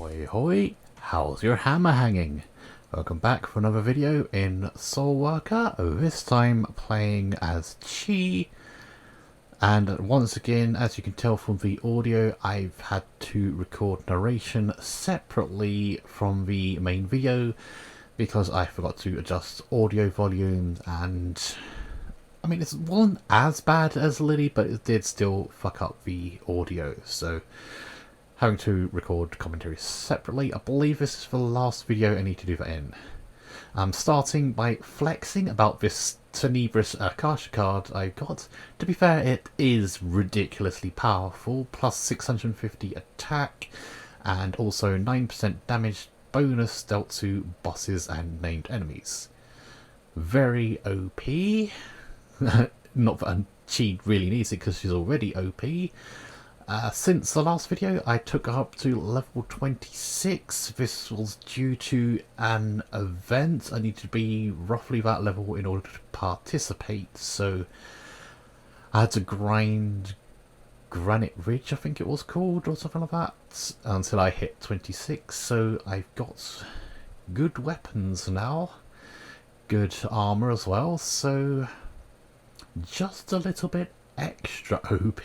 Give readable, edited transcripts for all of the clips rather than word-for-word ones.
Ahoy hoy, how's your hammer hanging? Welcome back for another video in SoulWorker, this time playing as Chii. And once again, as you can tell from the audio, I've had to record narration separately from the main video because I forgot to adjust audio volume, and I mean, it wasn't as bad as Lilly, but it did still fuck up the audio, so having to record commentary separately. I believe this is the last video I need to do that in. I'm starting by flexing about this tenebrous Akasha card I got. To be fair, it is ridiculously powerful, plus 650 attack, and also 9% damage bonus dealt to bosses and named enemies. Very OP. Not that Chii really needs it because she's already OP. Since the last video, I took her up to level 26. This was due to an event. I need to be roughly that level in order to participate, so I had to grind Granite Ridge, I think it was called, or something like that, until I hit 26. So I've got good weapons now, good armor as well, so just a little bit extra OP.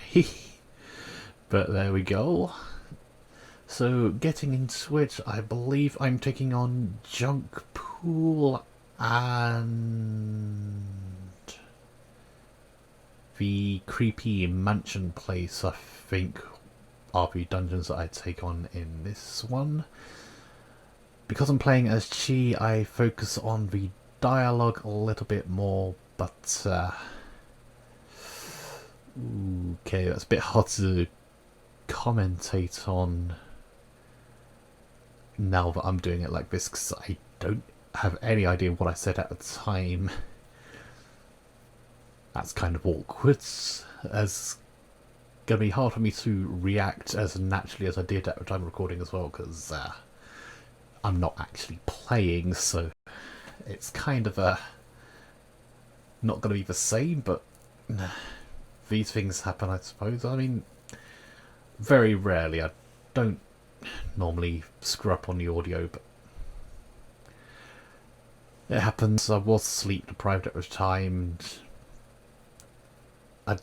But there we go. So getting into it, I believe I'm taking on Junk Pool and the creepy mansion place, I think, are the dungeons that I take on in this one. Because I'm playing as Chii, I focus on the dialogue a little bit more, but okay, that's a bit hard to commentate on now that I'm doing it like this, because I don't have any idea what I said at the time. That's kind of awkward, as gonna be hard for me to react as naturally as I did at the time of recording as well, because I'm not actually playing, so it's kind of not gonna be the same, but these things happen, I suppose. I mean, very rarely. I don't normally screw up on the audio, but it happens. I was sleep deprived at the time, and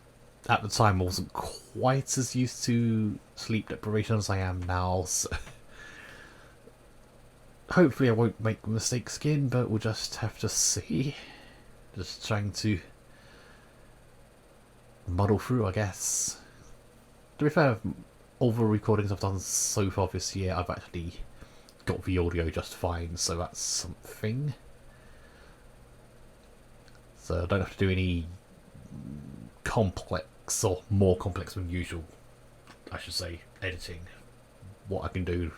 at the time I wasn't quite as used to sleep deprivation as I am now, so hopefully I won't make mistakes again, but we'll just have to see. Just trying to muddle through, I guess. To be fair, all the recordings I've done so far this year, I've actually got the audio just fine, so that's something. So I don't have to do any complex, or more complex than usual, I should say, editing. What I can do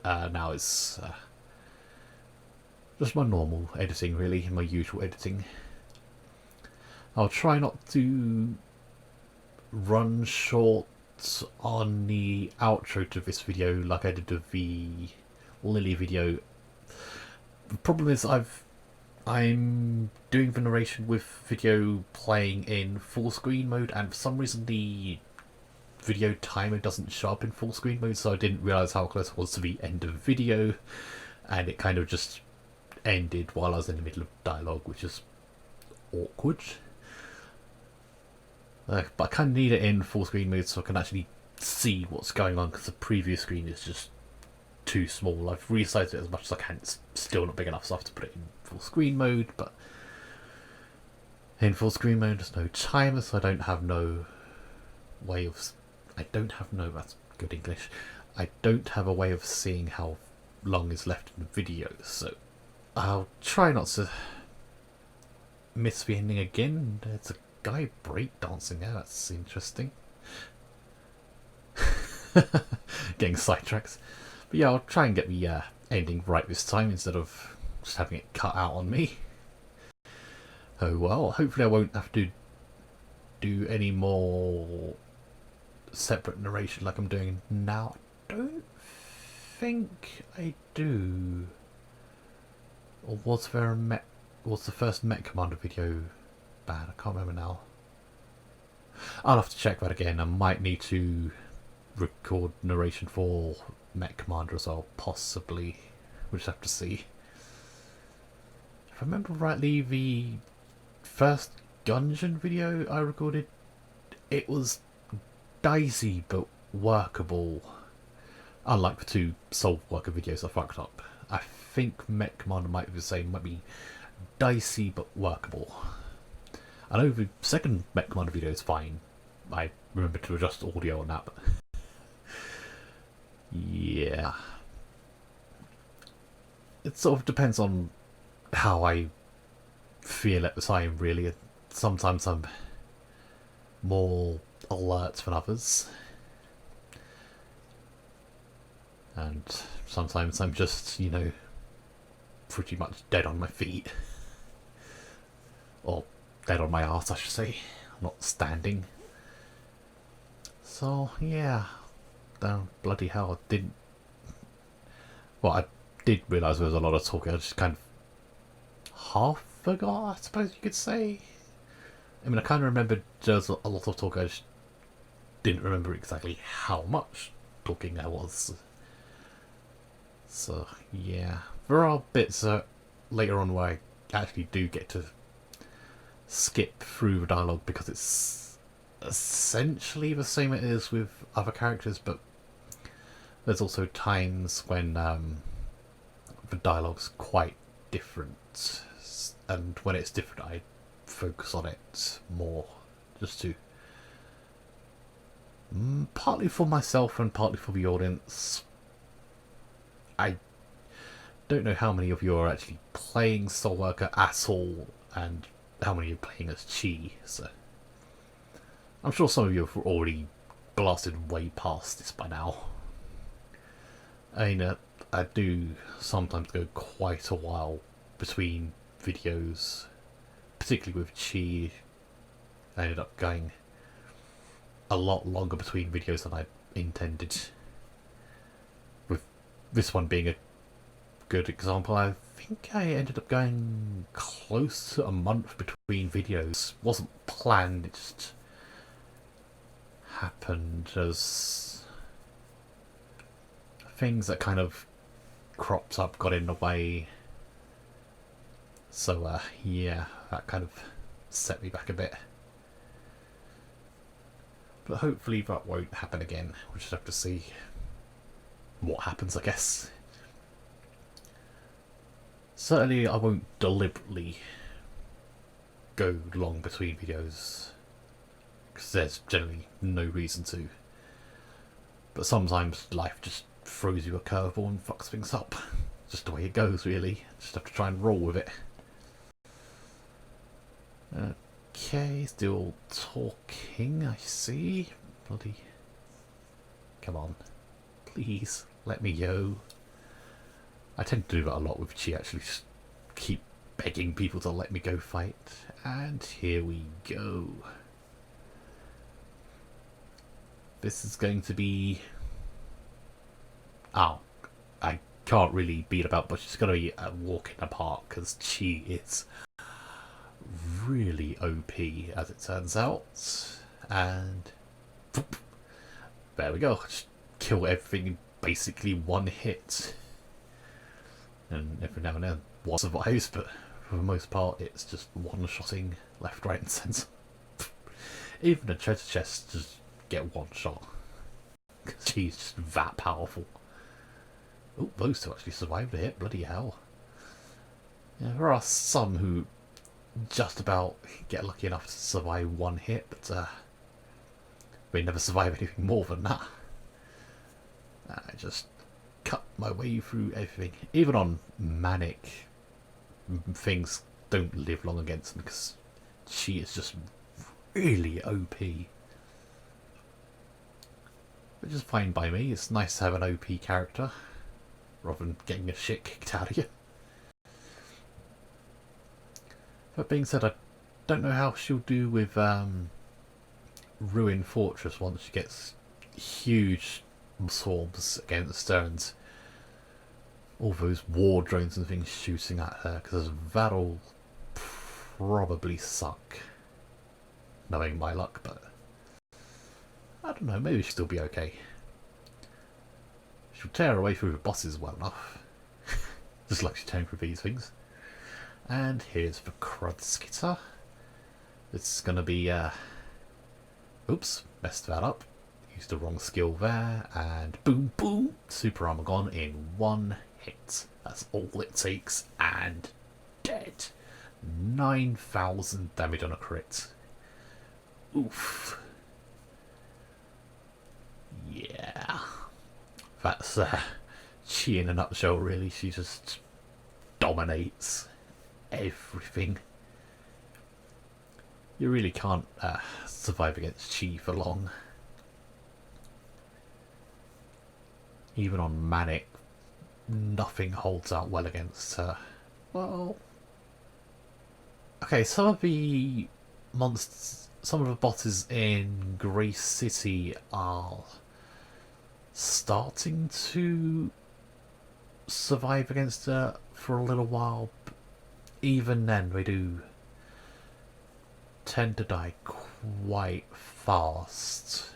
now is just my normal editing, really, my usual editing. I'll try not to run short on the outro to this video like I did with the Lilly video. The problem is I'm doing the narration with video playing in full screen mode, and for some reason the video timer doesn't show up in full screen mode, so I didn't realise how close I was to the end of the video, and it kind of just ended while I was in the middle of dialogue, which is awkward. But I kind of need it in full screen mode so I can actually see what's going on, because the previous screen is just too small. I've resized it as much as I can. It's still not big enough, so I have to put it in full screen mode. But in full screen mode, there's no timer, so I don't have no way of... that's good English. I don't have a way of seeing how long is left in the video, so I'll try not to miss the ending again. There's a guy breakdancing there, that's interesting. Getting sidetracks. But yeah, I'll try and get the ending right this time instead of just having it cut out on me. Oh well, hopefully I won't have to do any more separate narration like I'm doing now. I don't think I do. Or was there a was the first Met Commander video bad? I can't remember now. I'll have to check that again. I might need to record narration for Mech Commander as well, possibly. We'll just have to see. If I remember rightly, the first Gungeon video I recorded, it was dicey but workable. Unlike the two SoulWorker videos I fucked up. I think Mech Commander might be the same, might be dicey but workable. I know the second Mech Commander video is fine. I remember to adjust audio on that, but yeah. It sort of depends on how I feel at the time, really. Sometimes I'm more alert than others. And sometimes I'm just, you know, pretty much dead on my feet. Or dead on my arse, I should say. I'm not standing. So, yeah. Bloody hell, I didn't... Well, I did realise there was a lot of talking. I just kind of half forgot, I suppose you could say. I mean, I kind of remembered there was a lot of talk. I just didn't remember exactly how much talking there was. So, yeah. There are bits later on where I actually do get to skip through the dialogue because it's essentially the same it is with other characters, but there's also times when the dialogue's quite different, and when it's different I focus on it more, just to partly for myself and partly for the audience. I don't know how many of you are actually playing SoulWorker at all, and how many are playing as Chii, so I'm sure some of you have already blasted way past this by now. I mean, I do sometimes go quite a while between videos, particularly with Chii. I ended up going a lot longer between videos than I intended. With this one being a good example, I think I ended up going close to a month between videos. Wasn't planned, it just happened as things that kind of cropped up got in the way. So yeah, that kind of set me back a bit. But hopefully that won't happen again. We'll just have to see what happens, I guess. Certainly I won't deliberately go long between videos, because there's generally no reason to. But sometimes life just throws you a curveball and fucks things up. Just the way it goes, really. Just have to try and roll with it. Okay, still talking, I see. Bloody... Come on. Please, let me go. I tend to do that a lot with Chii, actually. Just keep begging people to let me go fight. And here we go. This is going to be... Oh, I can't really beat about, but it's going to be a walk in the park, because Chii is really OP, as it turns out. And there we go. Just kill everything in basically one hit. And every now and then one survives, but for the most part it's just one-shotting left, right and centre. Even the treasure chests just get one shot. She's just that powerful. Oh, those two actually survived the hit, bloody hell. Yeah, there are some who just about get lucky enough to survive one hit, but they never survive anything more than that. I just cut my way through everything. Even on manic, things don't live long against them, because she is just really OP. Which is fine by me. It's nice to have an OP character rather than getting the shit kicked out of you. That being said, I don't know how she'll do with Ruin Fortress once she gets huge swarms against her and all those war drones and things shooting at her, because that'll probably suck, knowing my luck, but I don't know, maybe she'll still be okay. She'll tear her way through the bosses well enough. Just like she's tearing through these things. And here's the crud skitter. This is going to be... oops, messed that up. Used the wrong skill there. And boom, boom. Super armor gone in one hit. That's all it takes. And dead. 9,000 damage on a crit. Oof. Yeah. That's Chii in a nutshell, really. She just dominates everything. You really can't survive against Chii for long. Even on Manic, nothing holds out well against her. Well, okay, some of the monsters, some of the bosses in Grace City are starting to survive against her for a little while. But even then, they do tend to die quite fast.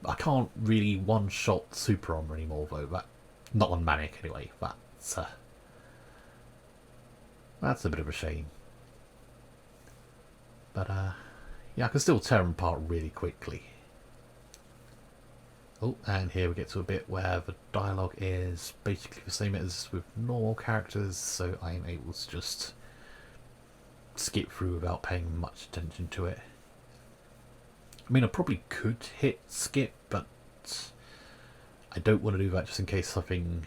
I can't really one-shot super armor anymore, though. That, not on Manic anyway. That's a bit of a shame. But yeah, I can still tear them apart really quickly. Oh, and here we get to a bit where the dialogue is basically the same as with normal characters, so I'm able to just skip through without paying much attention to it. I mean, I probably could hit skip, but I don't want to do that just in case something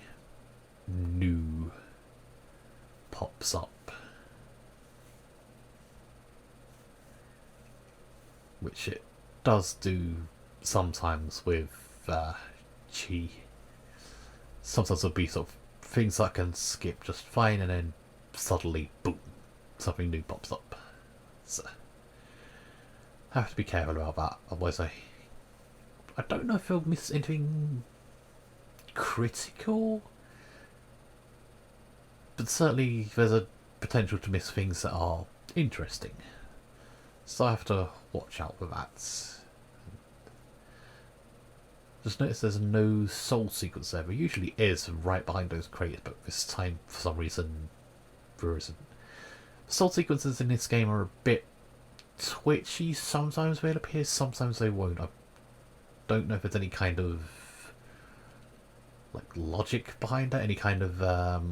new pops up. Which it does do sometimes with Chii. Sometimes there'll be sort of things I can skip just fine, and then suddenly, boom, something new pops up. So I have to be careful about that, otherwise I don't know if I'll miss anything critical, but certainly there's a potential to miss things that are interesting. So I have to watch out for that. Just notice there's no soul sequence there. There usually is right behind those craters, but this time for some reason there isn't. Soul sequences in this game are a bit twitchy. Sometimes they'll appear, sometimes they won't. I don't know if there's any kind of like logic behind that, any kind of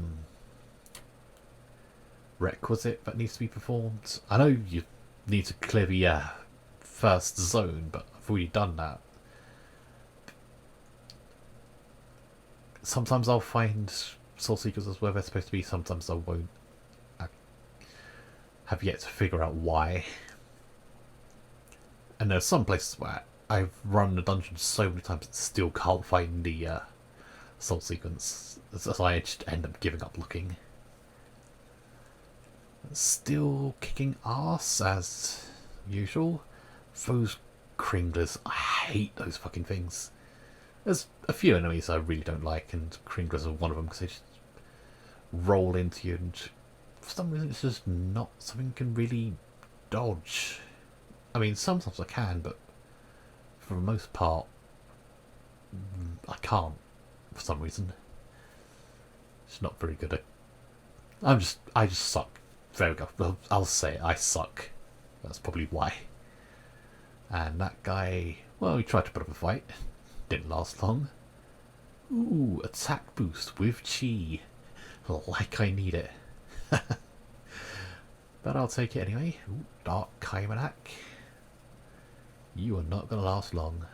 requisite that needs to be performed. I know you need to clear the first zone, but I've already done that. Sometimes I'll find soul sequences where they're supposed to be, sometimes I won't. I have yet to figure out why. And there's some places where I've run the dungeon so many times and still can't find the soul sequence, so I just end up giving up looking. Still kicking ass as usual. Those Kringlers, I hate those fucking things. There's a few enemies I really don't like, and Kringlers are one of them because they just roll into you, and for some reason it's just not something you can really dodge. I mean, sometimes I can, but for the most part, I can't for some reason. It's not very good at. I just suck. There we go. I'll say it. I suck. That's probably why. And that guy, well, he tried to put up a fight. Didn't last long. Ooh, attack boost with Chii. Like I need it. But I'll take it anyway. Ooh, Dark Kaimanak. You are not going to last long.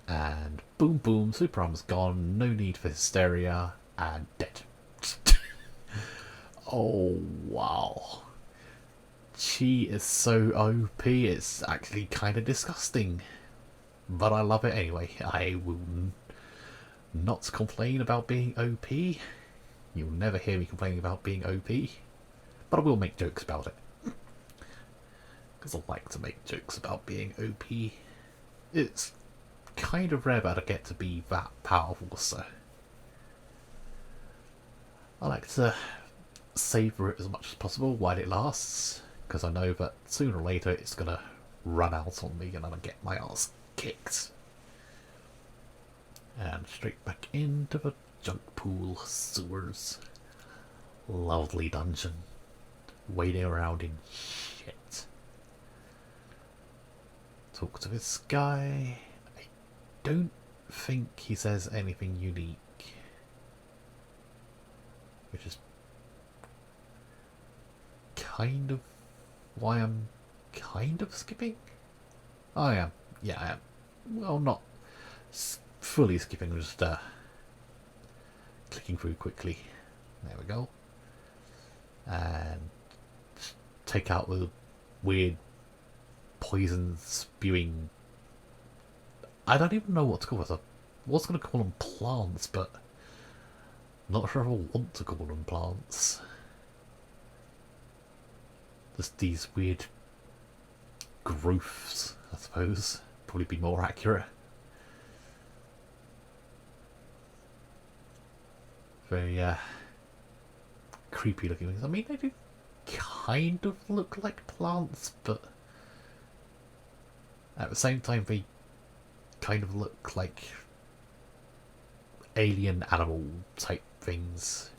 And boom boom, super armor's gone. No need for hysteria. And dead. Oh wow. Chii is so OP, it's actually kind of disgusting. But I love it anyway. I will not complain about being OP. You'll never hear me complaining about being OP. But I will make jokes about it. Because I like to make jokes about being OP. It's kind of rare that I get to be that powerful, so I like to savour it as much as possible while it lasts, because I know that sooner or later it's going to run out on me and I'm going to get my ass kicked. And straight back into the junk pool sewers. Lovely dungeon. Wading around in shit. Talk to this guy. I don't think he says anything unique. Which is kind of why I'm kind of skipping. I am. Yeah, I am. Well, not fully skipping, just clicking through quickly. There we go. And take out the weird poison spewing. I don't even know what to call it. I was going to call them plants, but I'm not sure if I want to call them plants. Just these weird growths, I suppose. Probably be more accurate. Very creepy looking things. I mean, they do kind of look like plants, but at the same time they kind of look like alien animal type things.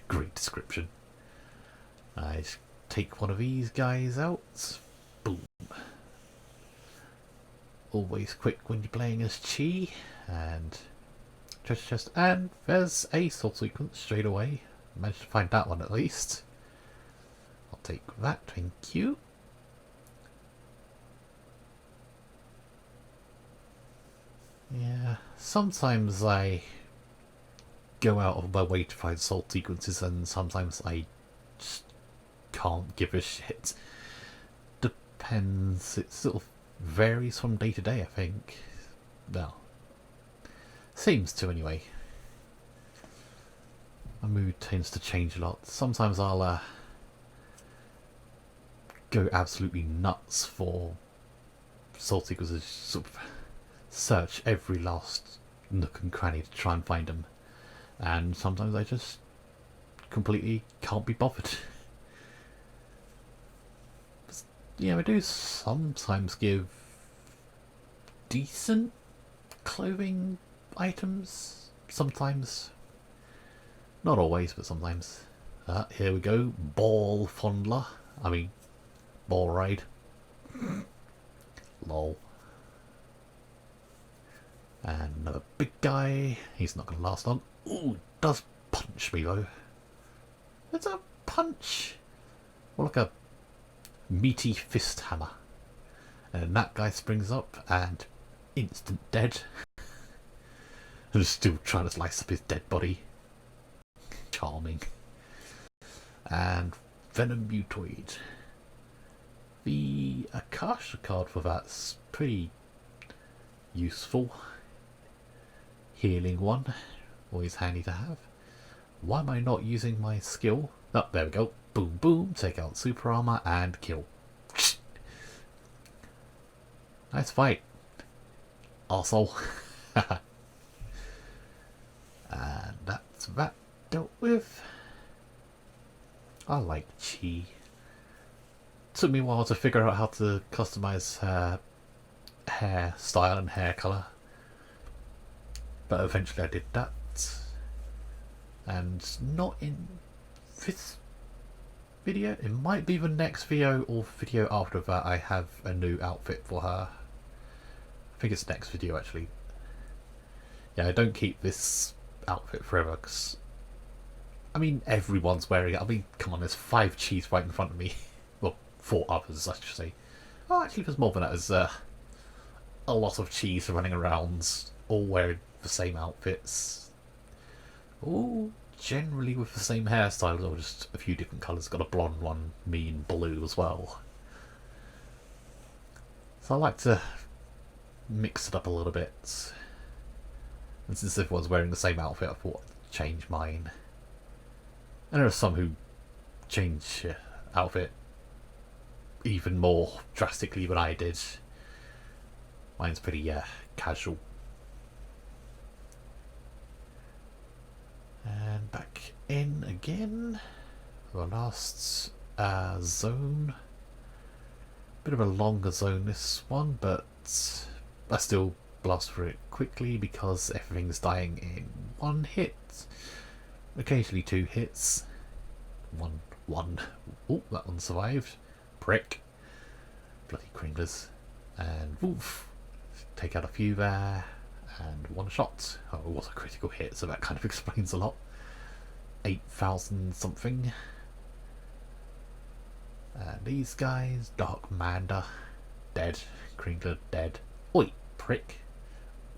Great description. I just take one of these guys out. Boom. Always quick when you're playing as Chii. And treasure chest. And there's a soul sequence straight away. Managed to find that one at least. I'll take that, thank you. Yeah, sometimes I go out of my way to find soul sequences, and sometimes I just can't give a shit. Depends. It sort of varies from day to day, I think. Well, seems to anyway. My mood tends to change a lot. Sometimes I'll go absolutely nuts for soul sequences, sort of search every last nook and cranny to try and find them, and sometimes I just completely can't be bothered. Yeah, I do sometimes give decent clothing items, sometimes. Not always, but sometimes. Here we go. Ball fondler. I mean, ball ride. Lol. And another big guy. He's not going to last long. Ooh, does punch me though. It's a punch. More like a meaty fist hammer. And that guy springs up and instant dead. And still trying to slice up his dead body. Charming. And Venom Mutoid. The Akasha card for that's pretty useful. Healing one. Always handy to have. Why am I not using my skill? Oh, there we go. Boom, boom. Take out super armor and kill. Nice fight. Arsehole. And that's that dealt with. I like Chii. Took me a while to figure out how to customize her hair style and hair colour, but eventually I did that. And not in this video, it might be the next video or video after that. I have a new outfit for her. I think it's next video actually. Yeah, I don't keep this outfit forever because I mean everyone's wearing it. I mean, come on, there's 5 Chiis right in front of me. Well, 4 others I should say. Oh, actually there's more than that. There's a lot of Chiis running around, all wearing the same outfits. All generally with the same hairstyles, or just a few different colours. Got a blonde one, me in blue as well. So I like to mix it up a little bit. And since everyone's wearing the same outfit, I thought I'd change mine. And there are some who change outfit even more drastically than I did. Mine's pretty casual. And back in again. The last zone. Bit of a longer zone this one, but I still blast through it quickly because everything's dying in one hit, occasionally two hits. One. Oh, that one survived. Prick. Bloody Kringlers. And woof. Take out a few there. And one shot. Oh, it was a critical hit, so that kind of explains a lot. 8,000 something. And these guys, Dark Manda, dead. Kringler, dead. Oi, prick.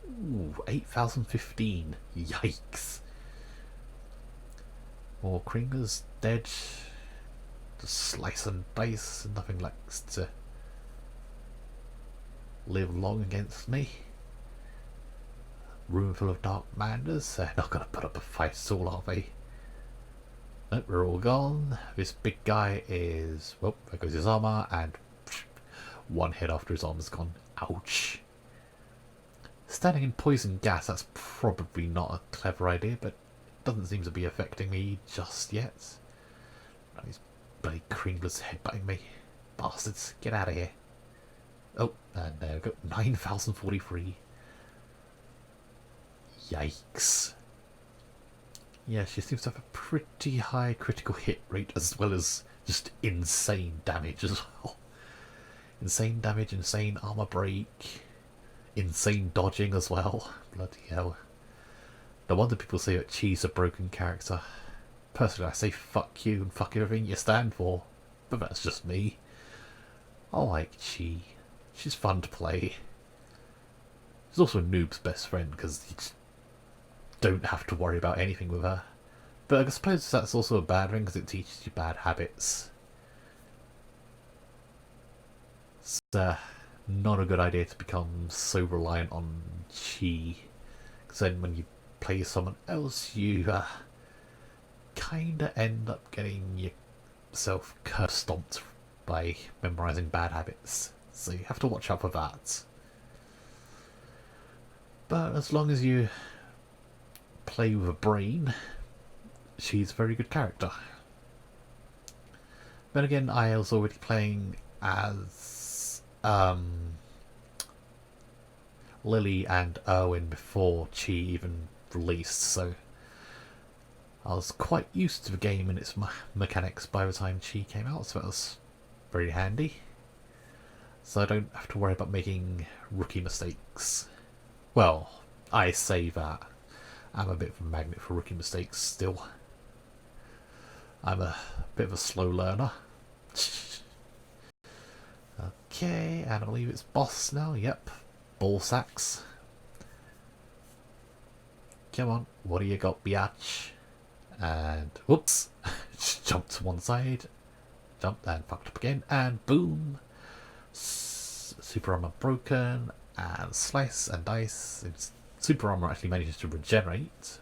Ooh, 8,015. Yikes. More Kringlers, dead. Just slice and dice. Nothing likes to live long against me. Room full of Dark Manders. They're not going to put up a fight soul, are they? Nope, we're all gone. This big guy is... well, there goes his armour, and one hit after his armour's gone. Ouch. Standing in poison gas, that's probably not a clever idea, but it doesn't seem to be affecting me just yet. Oh, these bloody Kringlers headbutting me. Bastards, get out of here. Oh, and there we go. 9,043. Yikes. Yeah, she seems to have a pretty high critical hit rate as well as just insane damage as well. Insane damage, insane armor break, insane dodging as well. Bloody hell. No wonder people say that Chii's a broken character. Personally, I say fuck you and fuck everything you stand for, but that's just me. I like Chii. She's fun to play. She's also a noob's best friend because you just don't have to worry about anything with her. But I suppose that's also a bad thing because it teaches you bad habits. It's not a good idea to become so reliant on Chii, because then when you play someone else you kinda end up getting yourself curb stomped by memorising bad habits. So you have to watch out for that. But as long as you play with a brain, she's a very good character. Then again, I was already playing as Lilly and Erwin before Chii even released, so I was quite used to the game and its mechanics by the time Chii came out, so that was very handy. So I don't have to worry about making rookie mistakes. Well, I say that. I'm a bit of a magnet for rookie mistakes still. I'm a bit of a slow learner. Okay, and I believe it's boss now. Yep. Ball sacks. Come on, what do you got, biatch? And whoops. Just jumped to one side. Jumped and fucked up again. And boom. Super armor broken. And slice and dice. Super armor actually manages to regenerate,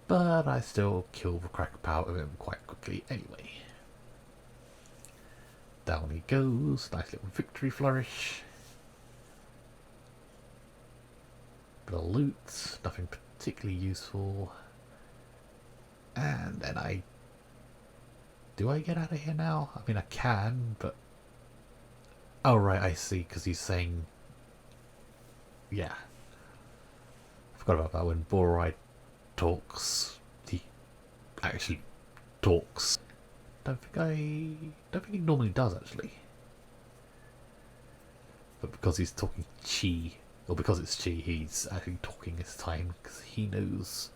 but I still kill the crack power of him quite quickly anyway. Down he goes, nice little victory flourish. Bit of loot, nothing particularly useful. And then do I get out of here now? I mean I can, but... oh right, I see, because he's saying... yeah. Forgot about that. When Boride talks, he actually talks. Don't think he normally does actually. But because he's talking Chii, or because it's Chii, he's actually talking this time because he knows.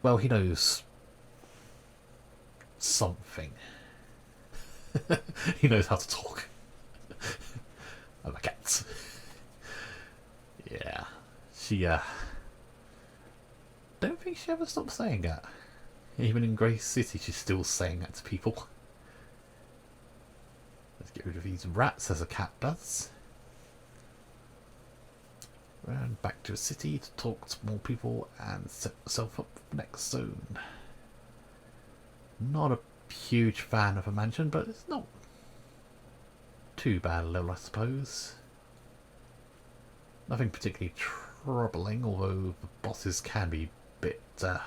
Well, he knows something. He knows how to talk. Oh, my cats. Yeah, she don't think she ever stopped saying that. Even in Grey City she's still saying that to people. Let's get rid of these rats as a cat does. And back to the city to talk to more people and set myself up for the next zone. Not a huge fan of a mansion, but it's not too bad a little, I suppose. Nothing particularly troubling, although the bosses can be a bit of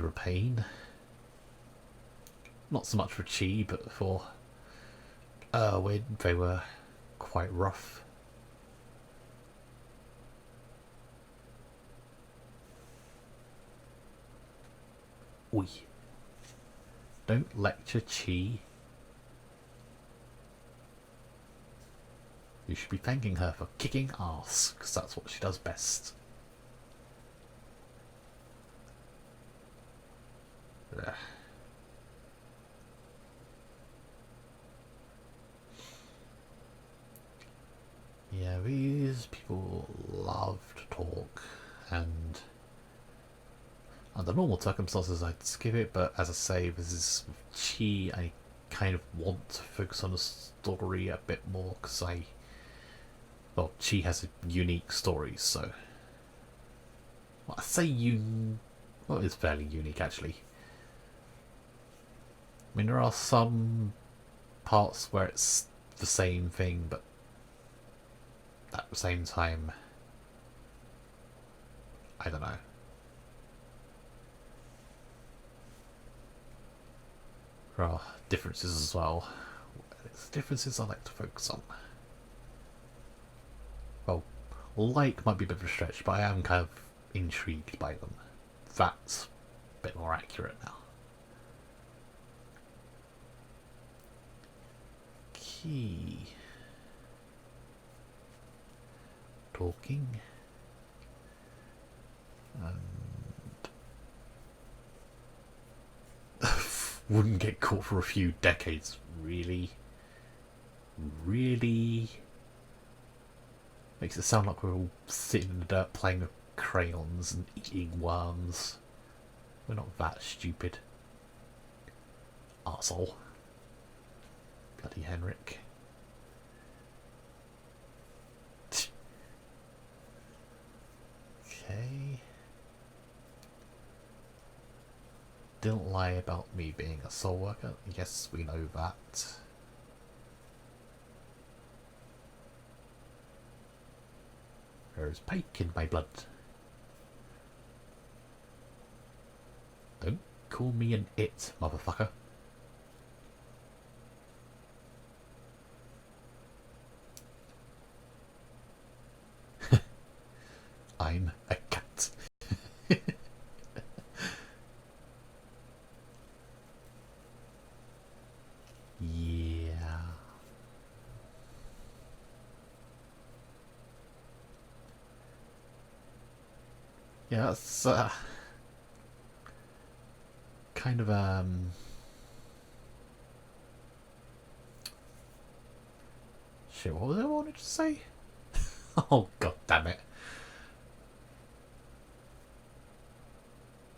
a pain. Not so much for Chii, but for when they were quite rough. Oi. Don't lecture Chii. You should be thanking her for kicking ass, because that's what she does best. Ugh. Yeah, these people love to talk, and under normal circumstances I'd skip it, but as I say, this is Chii. I kind of want to focus on the story a bit more, because well, Chii has a unique story, so... Well, I say well, it's fairly unique, actually. I mean, there are some parts where it's the same thing, but at the same time, I don't know. There are differences as well. It's differences I like to focus on. Well, like might be a bit of a stretch, but I am kind of intrigued by them. That's a bit more accurate now. Chii. Talking. And wouldn't get caught for a few decades, really? Really? Makes it sound like we're all sitting in the dirt playing with crayons and eating worms. We're not that stupid. Arsehole. Bloody Henrik. Okay. Didn't lie about me being a soul worker. Yes, we know that. There is pike in my blood. Don't call me an it, motherfucker. I'm a cat. Yeah. Yeah, that's kind of shit, what was I wanted to say? Oh, god damn it.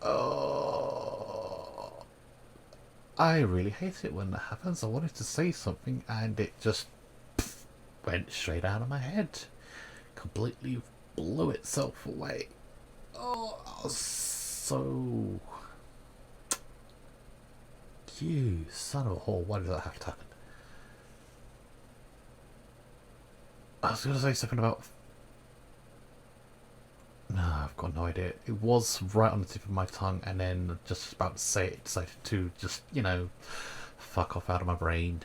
Oh, I really hate it when that happens. I wanted to say something and it just went straight out of my head. Completely blew itself away. Oh, I was so... You son of a whore, why did that have to happen? I was going to say something about... No, I've got no idea. It was right on the tip of my tongue, and then just about to say it, decided to just, you know, fuck off out of my brain.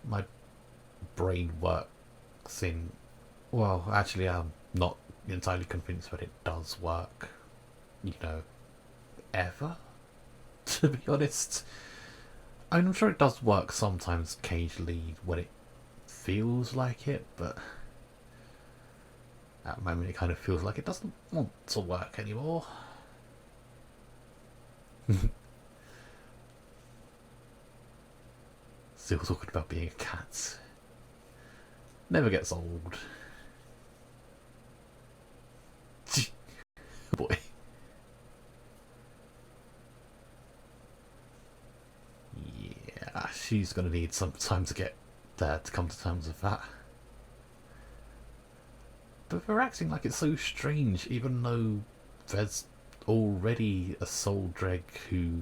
My brain works in... Well, actually, I'm not entirely convinced that it does work, you know, ever, to be honest. I mean, I'm sure it does work sometimes, occasionally, when it feels like it, but at the moment it kind of feels like it doesn't want to work anymore. Still talking about being a cat. Never gets old. Boy. Yeah, she's gonna need some time to get there to come to terms with that. But they're acting like it's so strange, even though there's already a soul dreg who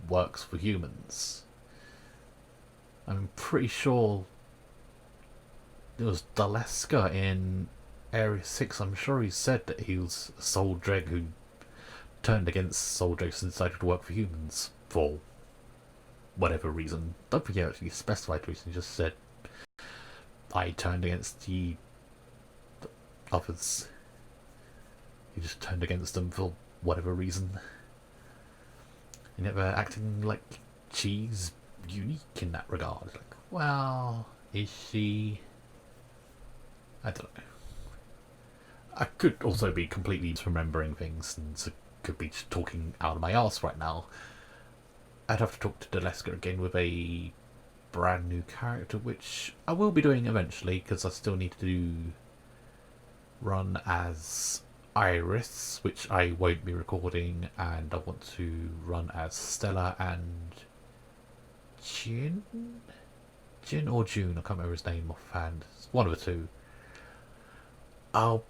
works for humans. I'm pretty sure it was Daleska in Area 6. I'm sure he said that he was a soul dreg who turned against soul dregs and decided to work for humans. For whatever reason. Don't think he actually specified reason, he just said I turned against the others. He just turned against them for whatever reason. And yet they're acting like Chii's unique in that regard. Like, well, is she? I don't know. I could also be completely misremembering things and so could be just talking out of my arse right now. I'd have to talk to Deleska again with a brand new character, which I will be doing eventually because I still need to run as Iris, which I won't be recording, and I want to run as Stella and Jin or June, I can't remember his name offhand. It's one of the two. I'll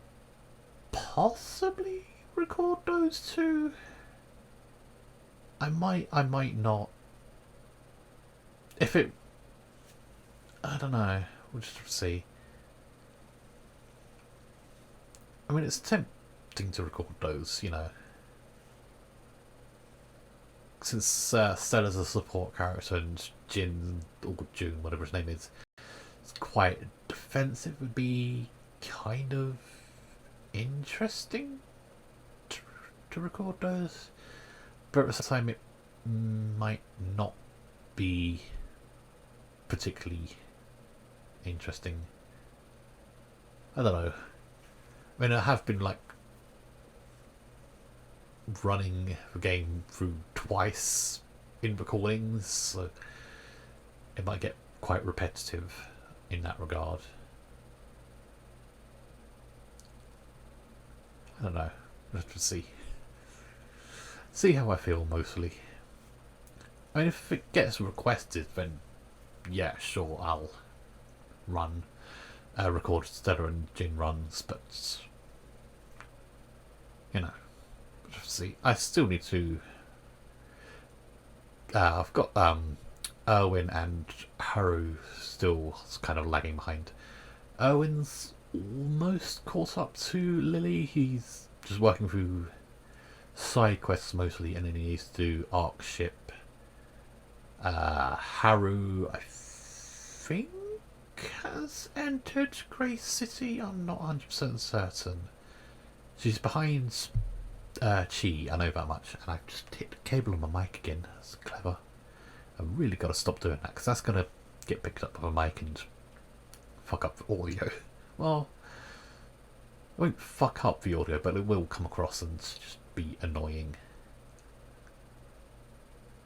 possibly record those two. I might not. If it, I don't know. We'll just see. I mean, it's tempting to record those, you know. Since Stella's a support character and Jin, or June, whatever his name is, it's quite defensive, would be kind of interesting to record those. But at the same time, it might not be particularly interesting. I don't know. I mean, I have been like running the game through twice in recordings, so it might get quite repetitive in that regard. I don't know. Let's see. See how I feel mostly. I mean, if it gets requested, then yeah, sure, I'll run, record Stella and Jin runs, but you know, let's see. I still need to. I've got Erwin and Haru still kind of lagging behind. Erwin's almost caught up to Lilly. He's just working through side quests mostly, and then he needs to do Arc Ship. Haru, I think, has entered Grace City. I'm not 100% certain. She's behind Chii, I know that much. And I just hit the cable on my mic again. That's clever. I've really got to stop doing that because that's going to get picked up on a mic and fuck up the audio. Well, it won't fuck up the audio, but it will come across and just be annoying.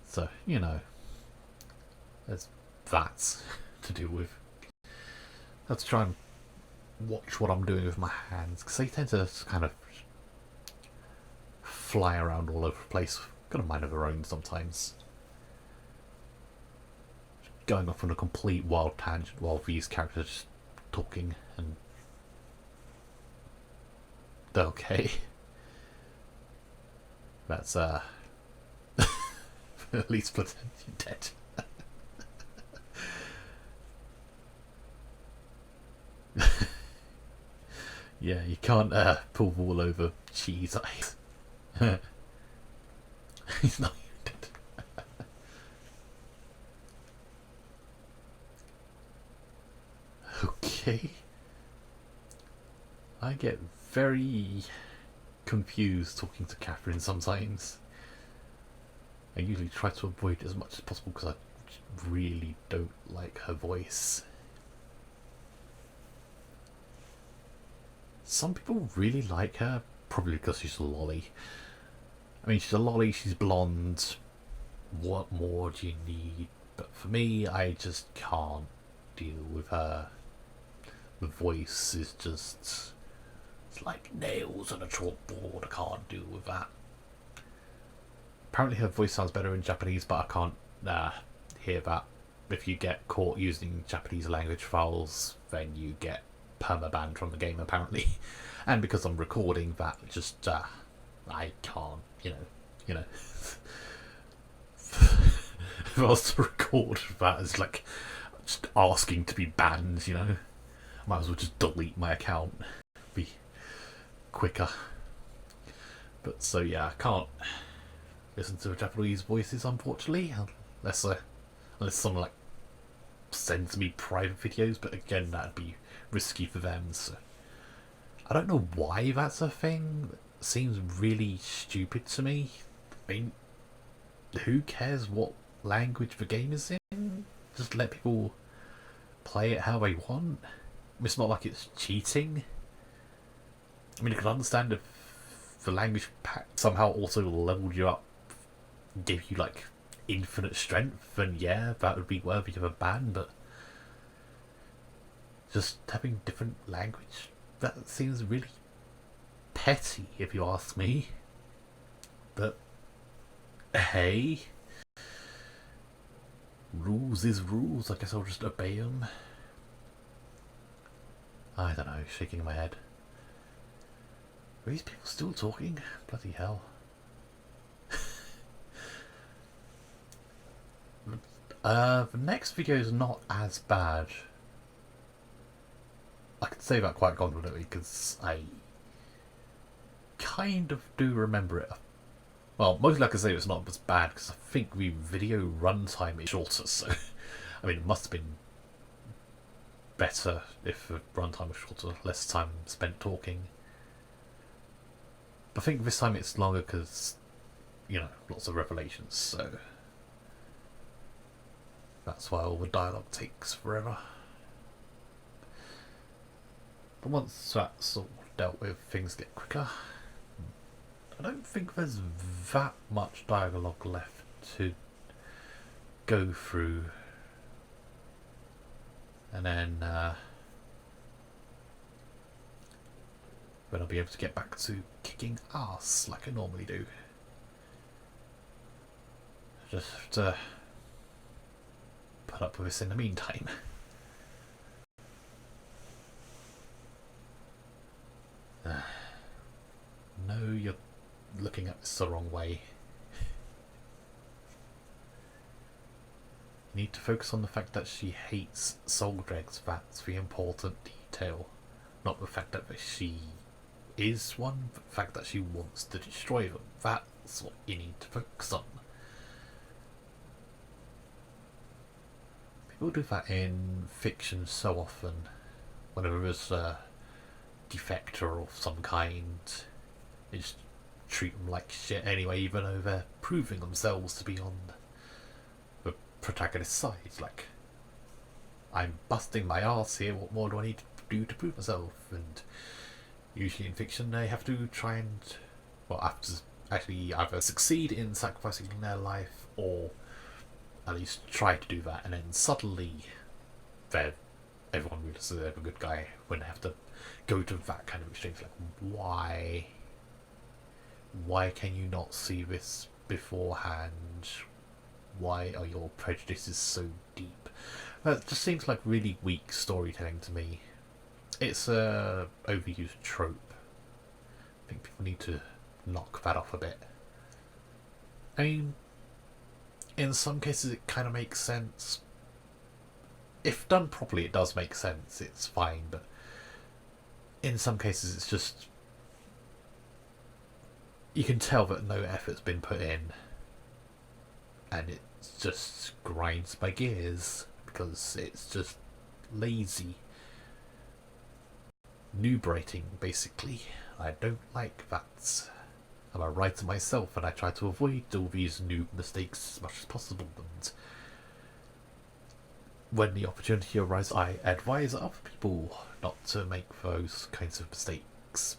So, you know, there's that to deal with. I have to try and watch what I'm doing with my hands because they tend to kind of fly around all over the place. Got a mind of their own sometimes. Going off on a complete wild tangent while these characters are just talking and okay. That's at least pretend you're dead. Yeah, you can't pull wool over Chii's eyes. He's not even dead. Okay. I get very confused talking to Catherine sometimes. I usually try to avoid it as much as possible because I really don't like her voice. Some people really like her, probably because she's a lolly. I mean, she's a lolly, she's blonde. What more do you need? But for me, I just can't deal with her. The voice is just... it's like nails on a chalkboard. I can't deal with that. Apparently her voice sounds better in Japanese, but I can't hear that. If you get caught using Japanese language files, then you get permabanned from the game, apparently. And because I'm recording that, just I can't, you know. If I was to record that as like just asking to be banned, you know, I might as well just delete my account. Be quicker. But so yeah, I can't listen to Japanese voices, unfortunately, unless Unless someone like sends me private videos, but again that'd be risky for them, so I don't know why that's a thing. It seems really stupid to me. I mean, who cares what language the game is in? Just let people play it how they want. It's not like it's cheating. I mean, I can understand if the language pack somehow also leveled you up, gave you like infinite strength, then yeah, that would be worthy of a ban, but just having different language, that seems really petty if you ask me. But hey, rules is rules, I guess I'll just obey them. I don't know, shaking my head. Are these people still talking? Bloody hell. The next video is not as bad. I can say that quite confidently because I kind of do remember it. Well, mostly I can say it's not as bad because I think the video runtime is shorter, so I mean it must have been better if the runtime was shorter, less time spent talking. But I think this time it's longer because, you know, lots of revelations, so that's why all the dialogue takes forever. But once that's all dealt with, things get quicker. I don't think there's that much dialogue left to go through. And then I'll be able to get back to kicking ass like I normally do. Just have to put up with this in the meantime. No, you're looking at this the wrong way. You need to focus on the fact that she hates soul dregs. That's the important detail. Not the fact that she is one, but the fact that she wants to destroy them. That's what you need to focus on. People do that in fiction so often. Whenever there's a defector of some kind, they just treat them like shit anyway, even though they're proving themselves to be on the protagonist's side. Like, I'm busting my arse here, what more do I need to do to prove myself? And usually in fiction they have to try and, well, have to actually either succeed in sacrificing their life or at least try to do that, and then suddenly everyone realizes they're a good guy when they have to go to that kind of exchange. Like, why can you not see this beforehand? Why are your prejudices so deep? That just seems like really weak storytelling to me. It's a overused trope. I think people need to knock that off a bit. I mean, in some cases it kind of makes sense. If done properly it does make sense, it's fine, but in some cases it's just, you can tell that no effort's been put in and it just grinds my gears because it's just lazy. Noobrating, basically. I don't like that. I'm a writer myself and I try to avoid all these noob mistakes as much as possible, and when the opportunity arises I advise other people not to make those kinds of mistakes.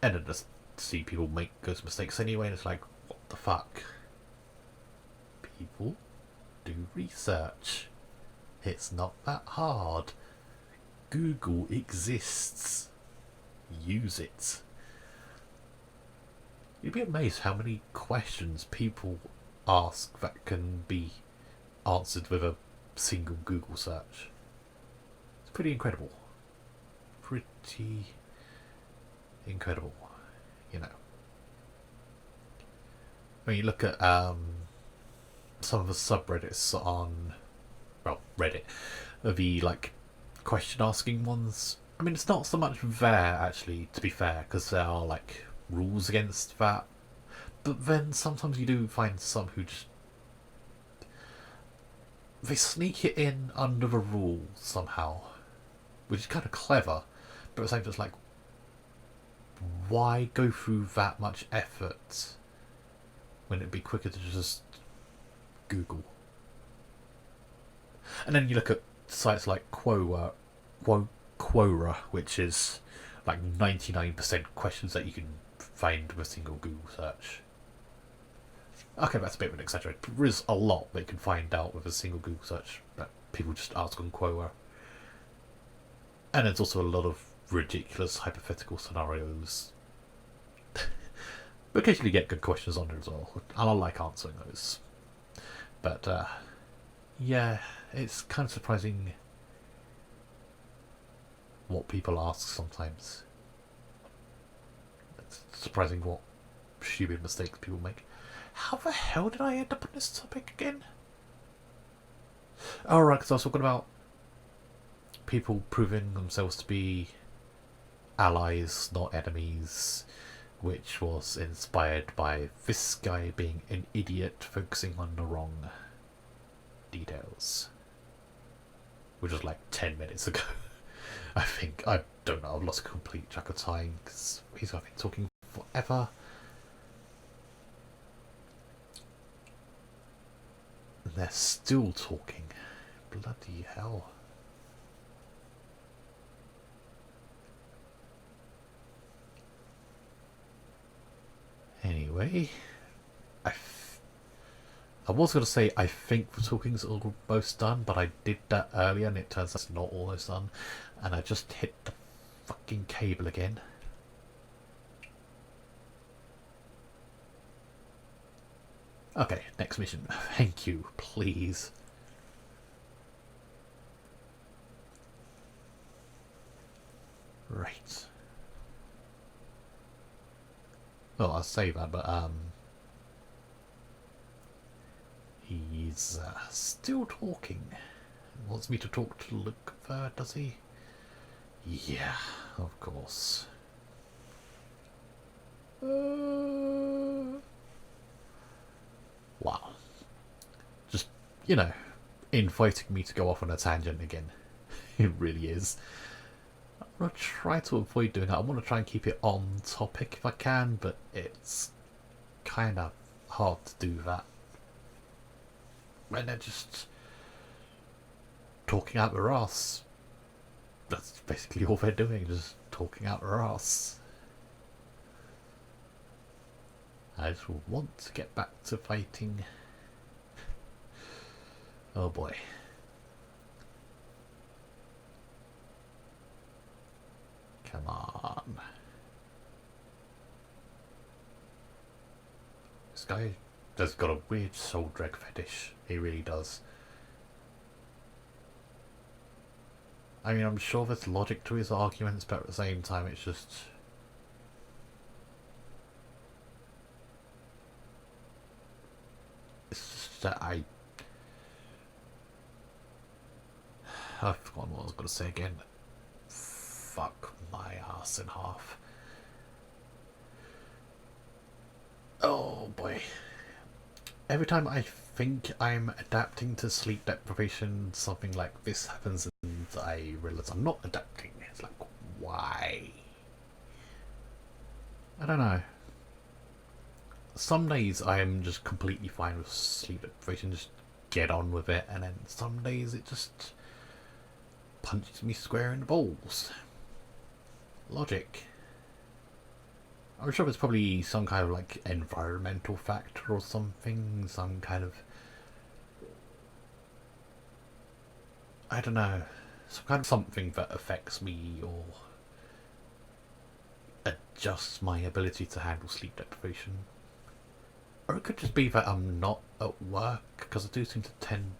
And then just see people make those mistakes anyway, and it's like, what the fuck? People do research. It's not that hard. Google exists. Use it. You'd be amazed how many questions people ask that can be answered with a single Google search. It's pretty incredible. Pretty incredible, you know. When you look at some of the subreddits on, well, Reddit, the like question asking ones, I mean, it's not so much there actually, to be fair, because there are like rules against that, but then sometimes you do find some who just they sneak it in under the rules somehow, which is kind of clever, but at the same time it's like, why go through that much effort when it'd be quicker to just Google? And then you look at sites like Quora, which is like 99% questions that you can find with a single Google search. Okay, that's a bit of an exaggeration. There is a lot that you can find out with a single Google search that people just ask on Quora. And there's also a lot of ridiculous hypothetical scenarios. But occasionally you get good questions on there as well, and I like answering those. But yeah, it's kind of surprising what people ask sometimes. It's surprising what stupid mistakes people make. How the hell did I end up on this topic again? Oh right, because I was talking about people proving themselves to be allies, not enemies, which was inspired by this guy being an idiot focusing on the wrong details. Which was like 10 minutes ago. I think. I don't know, I've lost complete track of time because he's been talking forever. And they're still talking. Bloody hell. Anyway, I was going to say I think the talking's almost done, but I did that earlier and it turns out it's not almost done. And I just hit the fucking cable again. Okay, next mission. Thank you, please. Right. Well, I'll say that, but he's still talking. Wants me to talk to Luke there, does he? Yeah, of course. Wow. Just, you know, inviting me to go off on a tangent again. It really is. I'm going to try to avoid doing that. I want to try and keep it on topic if I can, but it's kind of hard to do that when they're just talking out their ass. That's basically all they're doing, just talking out their ass. I just want to get back to fighting. Oh boy. Come on. This guy has got a weird soul drag fetish. He really does. I mean, I'm sure there's logic to his arguments, but at the same time it's just... It's just that I've forgotten what I was going to say again. Fuck my ass in half. Oh boy. Every time I think I'm adapting to sleep deprivation, something like this happens and I realise I'm not adapting. It's like, why? I don't know. Some days I am just completely fine with sleep deprivation, just get on with it, and then some days it just punches me square in the balls. Logic. I'm sure there's probably some kind of like environmental factor or something, some kind of, I don't know, some kind of something that affects me or adjusts my ability to handle sleep deprivation. Or it could just be that I'm not at work, because I do seem to tend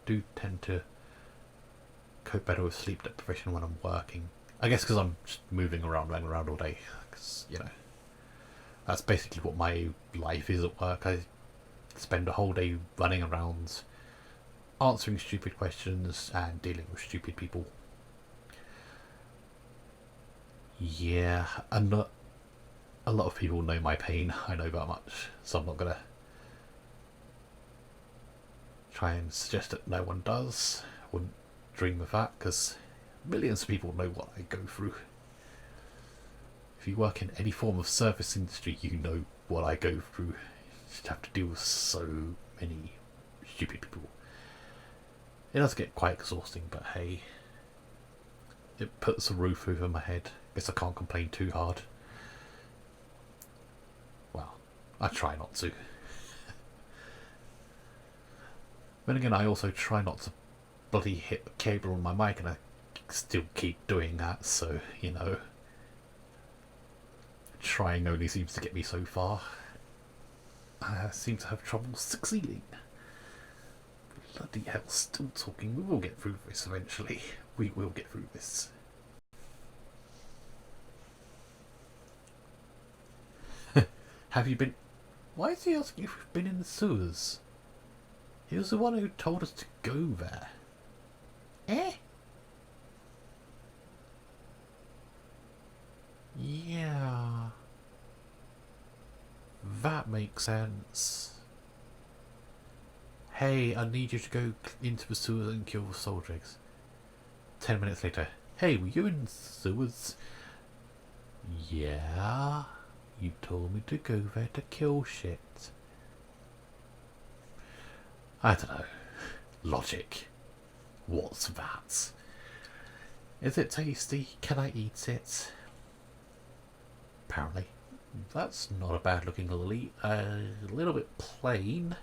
to cope better with sleep deprivation when I'm working. I guess because I'm just moving around, running around all day, because, you know, that's basically what my life is at work. I spend a whole day running around, answering stupid questions and dealing with stupid people. Yeah, and a lot of people know my pain. I know that much, so I'm not gonna Try and suggest that no one does. Wouldn't dream of that, because millions of people know what I go through. If you work in any form of service industry, you know what I go through. You just have to deal with so many stupid people. It does get quite exhausting, but hey, it puts a roof over my head. Guess I can't complain too hard. Well, I try not to. Then again, I also try not to bloody hit the cable on my mic, and I still keep doing that, so, you know. Trying only seems to get me so far. I seem to have trouble succeeding. Bloody hell, still talking. We will get through this eventually. We will get through this. Have you been... Why is he asking if we've been in the sewers? He was the one who told us to go there. Eh? Yeah. That makes sense. Hey, I need you to go into the sewers and kill the soul dregs. 10 minutes later. Hey, were you in the sewers? Yeah. You told me to go there to kill shit. I don't know. Logic. What's that? Is it tasty? Can I eat it? Apparently. That's not a bad looking lily. A little bit plain.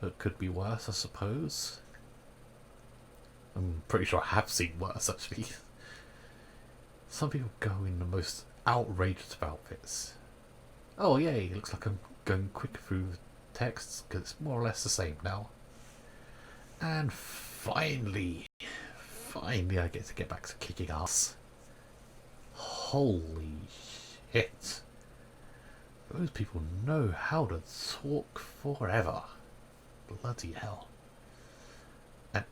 But could be worse, I suppose. I'm pretty sure I have seen worse, actually. Some people go in the most outrageous of outfits. Oh yay, looks like I'm going quick through the texts, because it's more or less the same now. And finally I get to get back to kicking ass. Holy shit. Those people know how to talk forever. Bloody hell. And,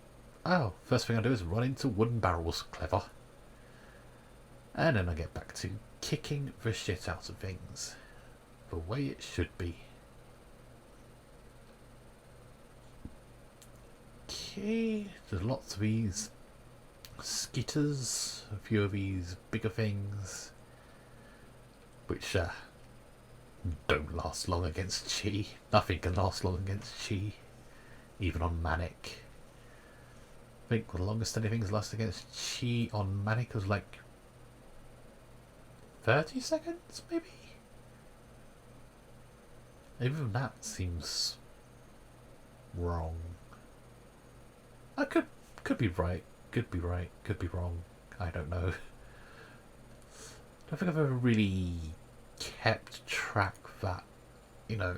oh, first thing I do is run into wooden barrels. Clever. And then I get back to kicking the shit out of things. The way it should be. Okay, there's lots of these skitters, a few of these bigger things, which don't last long against Chii. Nothing can last long against Chii, even on Manic. I think the longest anything's lasted against Chii on Manic was like 30 seconds, maybe? Even that seems wrong. I could be right, could be right, could be wrong. I don't know. I don't think I've ever really kept track of that, you know,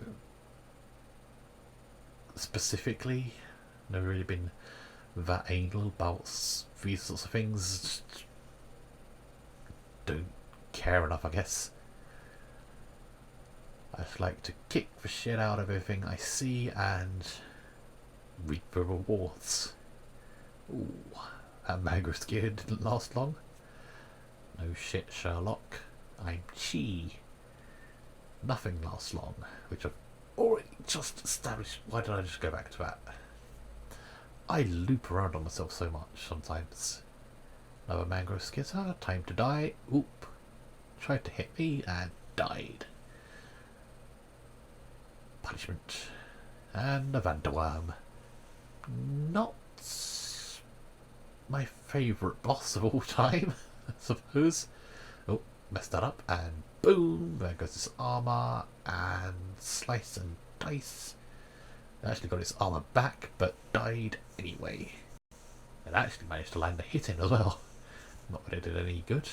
specifically. Never really been that anal about these sorts of things. Just don't care enough, I guess. I just like to kick the shit out of everything I see and reap the rewards. Ooh, that mango skewer didn't last long. No shit, Sherlock. I'm Chii. Nothing lasts long, which I've already just established. Why did I just go back to that? I loop around on myself so much sometimes. Another mango skitter, time to die. Oop. Tried to hit me and died. Punishment. And a Vanderworm. Not my favourite boss of all time, I suppose. Oh, messed that up, and boom, there goes his armour, and slice and dice. It actually got his armour back, but died anyway. It actually managed to land a hit in as well. Not that it did any good.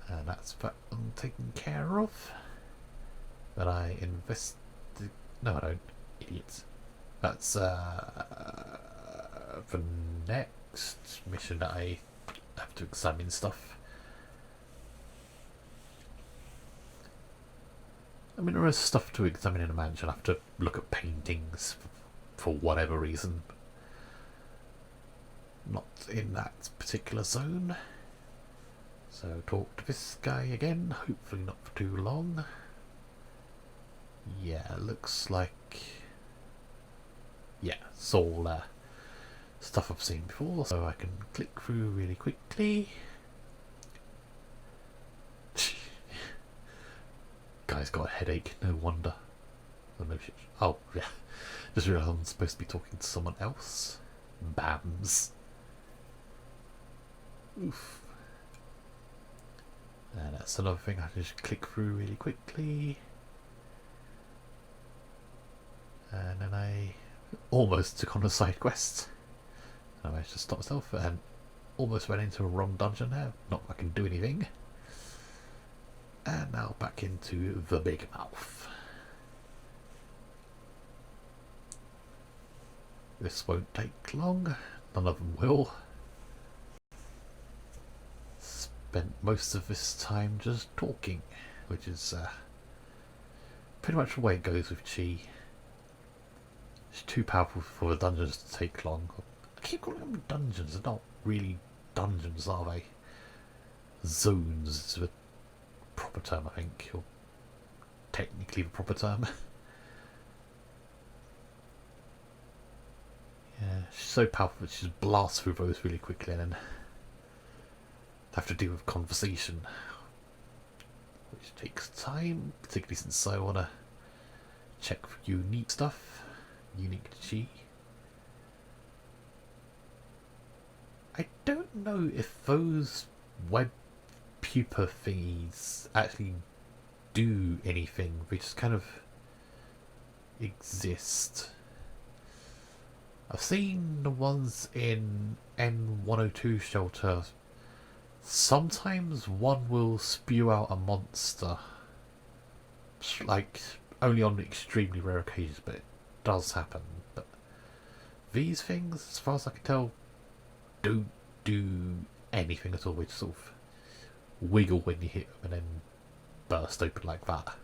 And that's that I'm taken care of. But I invest. No, I don't. Idiots. That's the next mission that I have to examine stuff. I mean, there is stuff to examine in a mansion. I have to look at paintings for whatever reason. Not in that particular zone. So talk to this guy again, hopefully not for too long. Yeah, looks like... yeah, it's all stuff I've seen before, so I can click through really quickly. Guy's got a headache, no wonder. Oh, no shit. Oh, yeah. Just realised I'm supposed to be talking to someone else. Bams. Oof. And that's another thing I can just click through really quickly. And then I almost took on a side quest. I managed to stop myself and almost went into a wrong dungeon now. Not that I can do anything. And now back into the big mouth. This won't take long. None of them will. Spent most of this time just talking, which is pretty much the way it goes with Chii. It's too powerful for the dungeons to take long. I keep calling them dungeons. They're not really dungeons, are they? Zones is the proper term, I think, or technically the proper term. Yeah, she's so powerful that she just blasts through those really quickly and then have to deal with conversation, which takes time, particularly since I want to check for unique stuff, unique to Chii. I don't know if those web pupa thingies actually do anything, they just kind of exist. I've seen the ones in N102 shelter. Sometimes one will spew out a monster, like only on extremely rare occasions, but it does happen. But these things, as far as I can tell, don't do anything at all. They just sort of wiggle when you hit them and then burst open like that.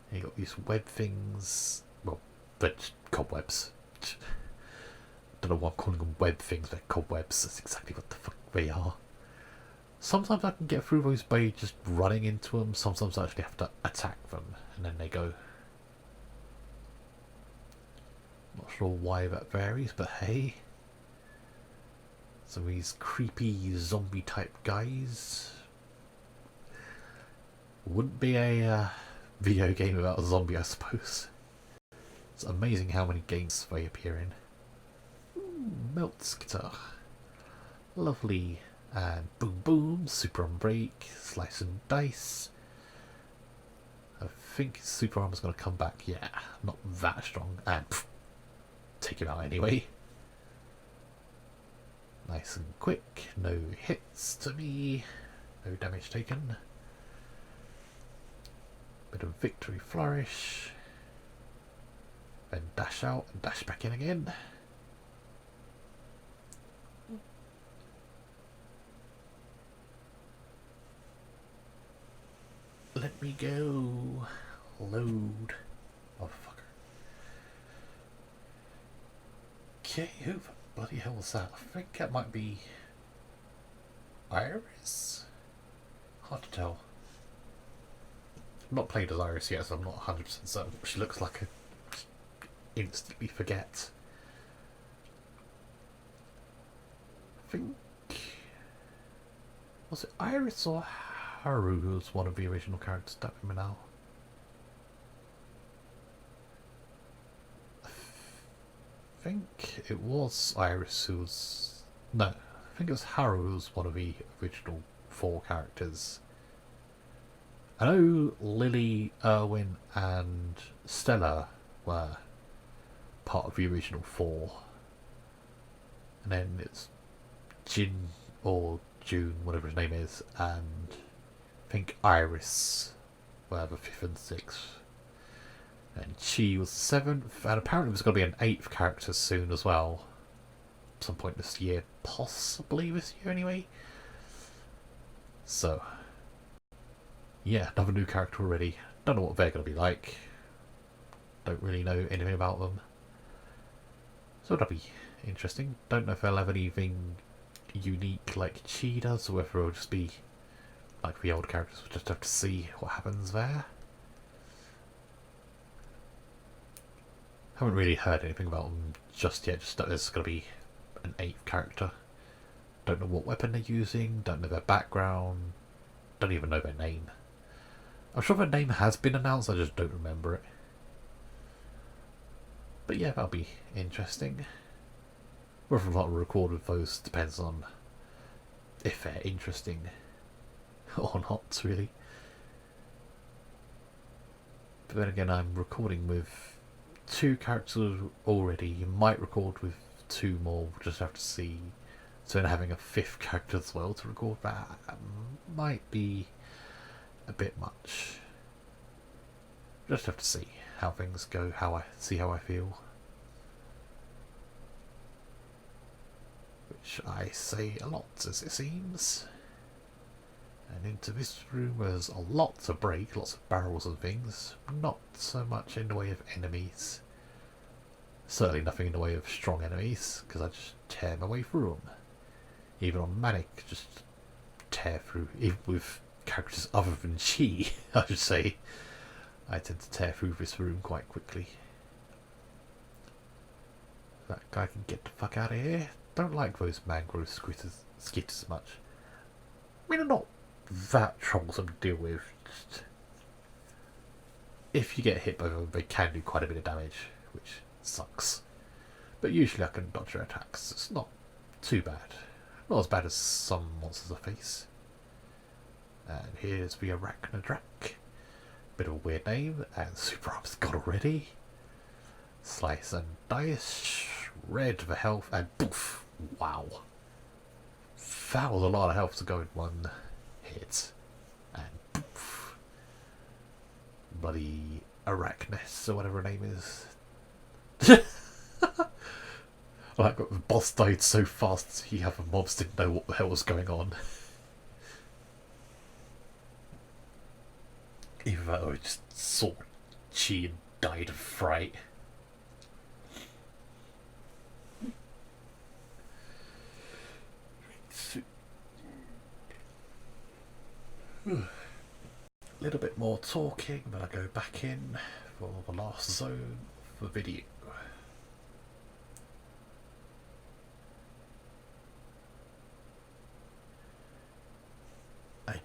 And you got these web things, well, they're just cobwebs. Don't know why I'm calling them web things, they're cobwebs. That's exactly what the fuck they are. Sometimes I can get through those by just running into them, sometimes I actually have to attack them and then they go. Not sure why that varies, but hey. Some of these creepy zombie type guys. Wouldn't be a video game without a zombie, I suppose. It's amazing how many games they appear in. Ooh, melt skitter. Lovely. And boom boom, super on break, slice and dice. I think super armor's going to come back. Yeah, not that strong. And pff, take him out anyway. Nice and quick, no hits to me, no damage taken. Bit of victory flourish. Then dash out and dash back in again. Let me go. Load. Oh, fucker. Okay, who the bloody hell was that? I think that might be Iris? Hard to tell. I've not played as Iris yet, so I'm not 100% certain what she looks like. I instantly forget. I think... was it Iris or Haru who was one of the original characters? Don't remember now. I think it was Iris who was... no, I think it was Haru who was one of the original 4 characters. I know Lilly, Erwin and Stella were part of the original 4. And then it's Jin or June, whatever his name is, and I think Iris were the 5th and 6th. And Chii was 7th, and apparently there's going to be an 8th character soon as well. Some point this year, possibly this year anyway. So, yeah, another new character already. Don't know what they're going to be like. Don't really know anything about them. So that'll be interesting. Don't know if they'll have anything unique like Chii does, or whether it'll just be like the old characters. We'll just have to see what happens there. Haven't really heard anything about them just yet, just that there's going to be an 8th character. Don't know what weapon they're using, don't know their background, don't even know their name. I'm sure their name has been announced, I just don't remember it. But yeah, that'll be interesting. Whether or not we'll record with those depends on if they're interesting or not, really. But then again, I'm recording with 2 characters already. You might record with 2 more, we'll just have to see. So then having a 5th character as well to record that might be a bit much. Just have to see how things go, how I feel. Which I say a lot, as it seems. And into this room there's a lot to break, lots of barrels and things. Not so much in the way of enemies. Certainly nothing in the way of strong enemies, because I just tear my way through them. Even on Manic, just tear through, even with characters other than Chii, I should say. I tend to tear through this room quite quickly. That guy can get the fuck out of here. Don't like those mangrove skitters much. I mean, they're not that troublesome to deal with. Just if you get hit by them, they can do quite a bit of damage, which sucks. But usually I can dodge their attacks. It's not too bad. Not as bad as some monsters I face. And here's the Arachnodrak. Bit of a weird name, and Super Arm's got already. Slice and dice, shred the health, and poof! Wow. That was a lot of health to go in one hit. And poof. Bloody Arachnus, or whatever her name is. Like, the boss died so fast, the other mobs didn't know what the hell was going on. Even though I just saw Chii and died of fright. A little bit more talking, then I go back in for the last zone of the video. I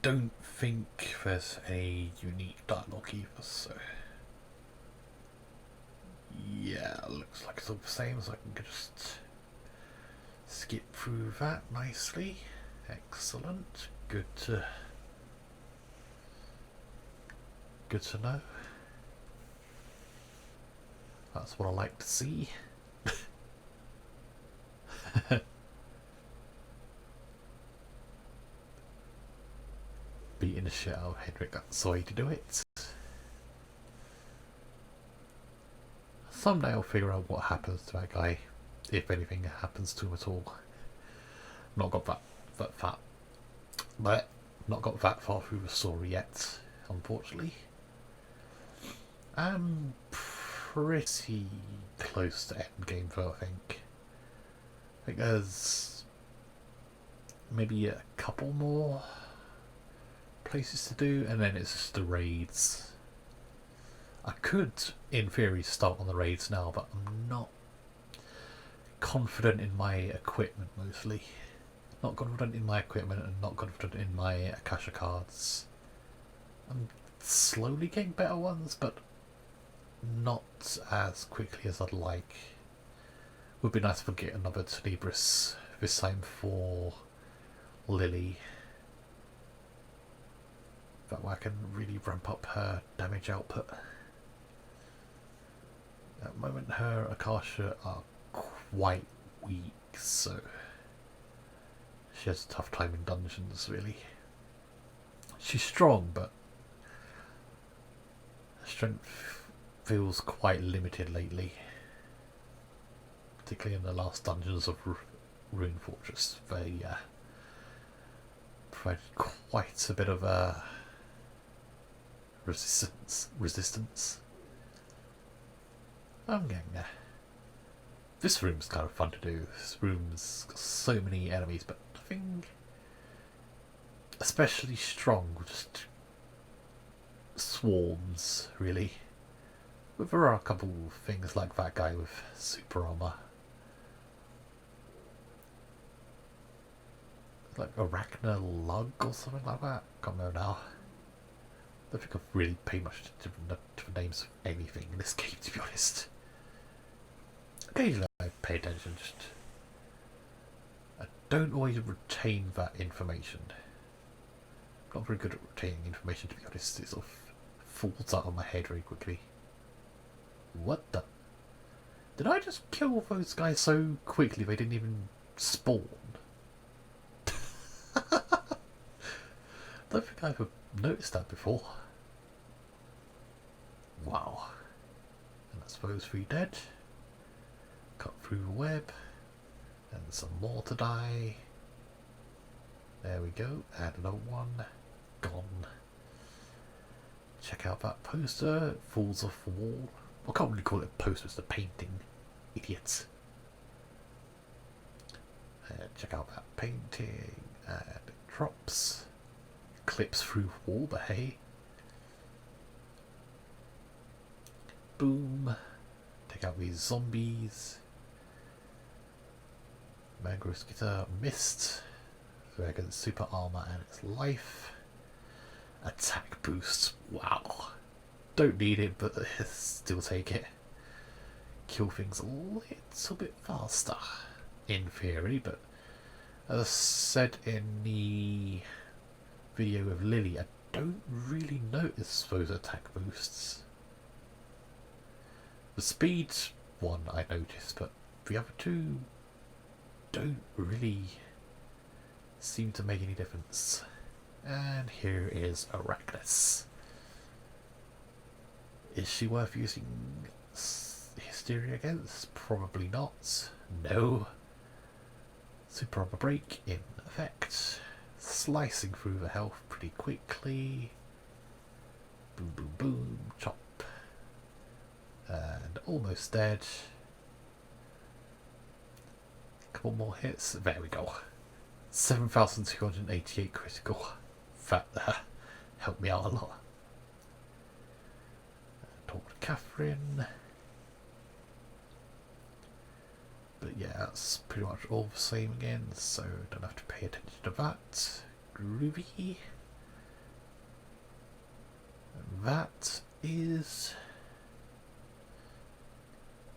don't think there's any unique dialogue either, so yeah, looks like it's all the same, so I can just skip through that nicely. Excellent. Good to know. That's what I like to see. Beating the shit out of Henrik, that's the way to do it. Someday I'll figure out what happens to that guy, if anything happens to him at all. Not got that far through the story yet, unfortunately. I'm pretty close to endgame though, I think. I think there's maybe a couple more places to do, and then it's just the raids. I could, in theory, start on the raids now, but I'm not confident in my equipment, mostly. Not confident in my equipment and not confident in my Akasha cards. I'm slowly getting better ones, but not as quickly as I'd like. Would be nice if I get another Tenebris, this time for Lilly. That way I can really ramp up her damage output. At the moment her Akasha are quite weak, so she has a tough time in dungeons, really. She's strong, but her strength feels quite limited lately. Particularly in the last dungeons of Rune Fortress. They provided quite a bit of resistance. I'm getting there. This room's kind of fun to do. This room's got so many enemies, but nothing especially strong. Just swarms, really. But there are a couple things like that guy with super armor. Like Arachna Lug or something like that. Can't remember now. I don't think I've really paid much attention to the names of anything in this game, to be honest. Occasionally I pay attention, just I don't always retain that information. I'm not very good at retaining information, to be honest. It sort of falls out of my head very quickly. What the? Did I just kill those guys so quickly they didn't even spawn? I don't think I've ever noticed that before. Wow. And that's those three dead. Cut through the web. And some more to die. There we go. Add another one. Gone. Check out that poster. It falls off the wall. I can't really call it a poster, it's a painting. Idiots. Check out that painting. And it drops. Clips through the wall, but hey. Boom. Take out these zombies. Mangrove Skitter missed. Dragon's super armor and its life. Attack boost. Wow. Don't need it, but still take it. Kill things a little bit faster, in theory, but as I said in the video with Lilly, I don't really notice those attack boosts. The speed one I noticed, but the other two don't really seem to make any difference. And here is Arachnis. Is she worth using Hysteria against? Probably not. No. Super armor break in effect. Slicing through the health pretty quickly. Boom, boom, boom. Chop. And almost dead. Couple more hits. There we go. 7,288 critical. That helped me out a lot. Talk to Catherine. But yeah, that's pretty much all the same again, so don't have to pay attention to that. Groovy. And that is...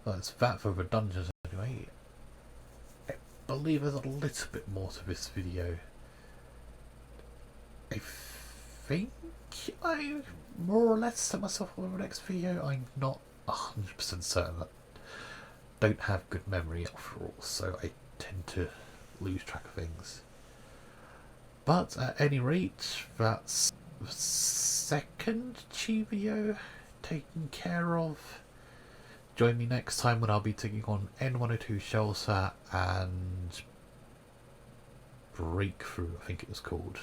well, it's that for the dungeons anyway. I believe there's a little bit more to this video. I think I more or less set myself up for the next video. I'm not 100% certain. I don't have good memory after all, so I tend to lose track of things. But at any rate, that's the second Chii video taken care of. Join me next time when I'll be taking on N102 Shellsat and Breakthrough, I think it was called.